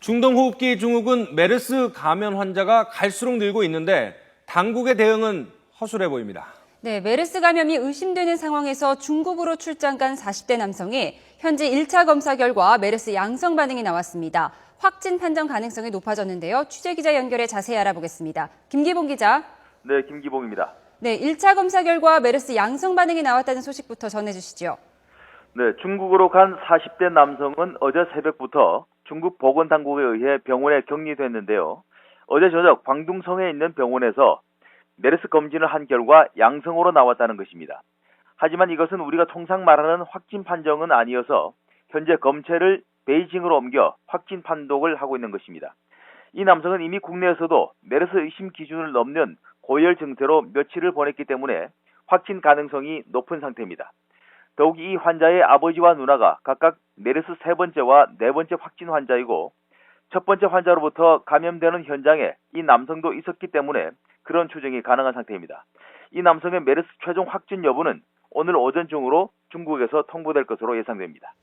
중동호흡기 증후군 메르스 감염 환자가 갈수록 늘고 있는데 당국의 대응은 허술해 보입니다. 네, 메르스 감염이 의심되는 상황에서 중국으로 출장 간 40대 남성이 현지 1차 검사 결과 메르스 양성 반응이 나왔습니다. 확진 판정 가능성이 높아졌는데요. 취재기자 연결해 자세히 알아보겠습니다. 김기봉 기자. 네, 김기봉입니다. 네, 1차 검사 결과 메르스 양성 반응이 나왔다는 소식부터 전해주시죠. 네, 중국으로 간 40대 남성은 어제 새벽부터 중국 보건당국에 의해 병원에 격리됐는데요. 어제 저녁 광둥성에 있는 병원에서 메르스 검진을 한 결과 양성으로 나왔다는 것입니다. 하지만 이것은 우리가 통상 말하는 확진 판정은 아니어서 현재 검체를 베이징으로 옮겨 확진 판독을 하고 있는 것입니다. 이 남성은 이미 국내에서도 메르스 의심 기준을 넘는 고열 증세로 며칠을 보냈기 때문에 확진 가능성이 높은 상태입니다. 더욱 이 환자의 아버지와 누나가 각각 메르스 3번째와 4번째 확진 환자이고 첫 번째 환자로부터 감염되는 현장에 이 남성도 있었기 때문에 그런 추정이 가능한 상태입니다. 이 남성의 메르스 최종 확진 여부는 오늘 오전 중으로 중국에서 통보될 것으로 예상됩니다.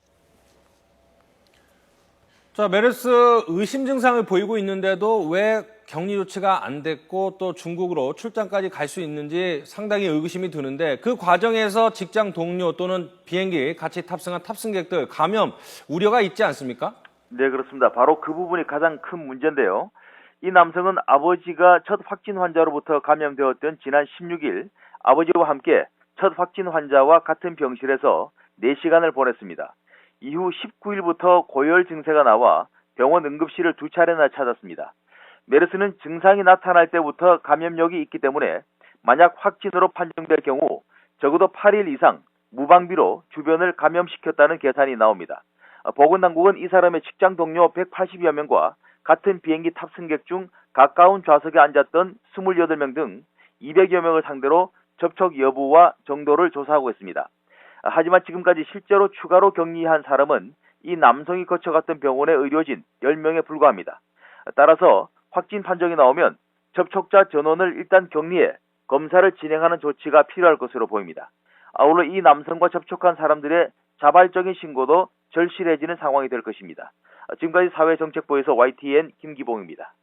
자, 메르스 의심 증상을 보이고 있는데도 왜 격리 조치가 안 됐고 또 중국으로 출장까지 갈 수 있는지 상당히 의구심이 드는데 그 과정에서 직장 동료 또는 비행기 같이 탑승한 탑승객들 감염 우려가 있지 않습니까? 네, 그렇습니다. 바로 그 부분이 가장 큰 문제인데요. 이 남성은 아버지가 첫 확진 환자로부터 감염되었던 지난 16일 아버지와 함께 첫 확진 환자와 같은 병실에서 4시간을 보냈습니다. 이후 19일부터 고열 증세가 나와 병원 응급실을 2차례나 찾았습니다. 메르스는 증상이 나타날 때부터 감염력이 있기 때문에 만약 확진으로 판정될 경우 적어도 8일 이상 무방비로 주변을 감염시켰다는 계산이 나옵니다. 보건당국은 이 사람의 직장 동료 180여 명과 같은 비행기 탑승객 중 가까운 좌석에 앉았던 28명 등 200여 명을 상대로 접촉 여부와 정도를 조사하고 있습니다. 하지만 지금까지 실제로 추가로 격리한 사람은 이 남성이 거쳐갔던 병원의 의료진 10명에 불과합니다. 따라서 확진 판정이 나오면 접촉자 전원을 일단 격리해 검사를 진행하는 조치가 필요할 것으로 보입니다. 아울러 이 남성과 접촉한 사람들의 자발적인 신고도 절실해지는 상황이 될 것입니다. 지금까지 사회정책부에서 YTN 김기봉입니다.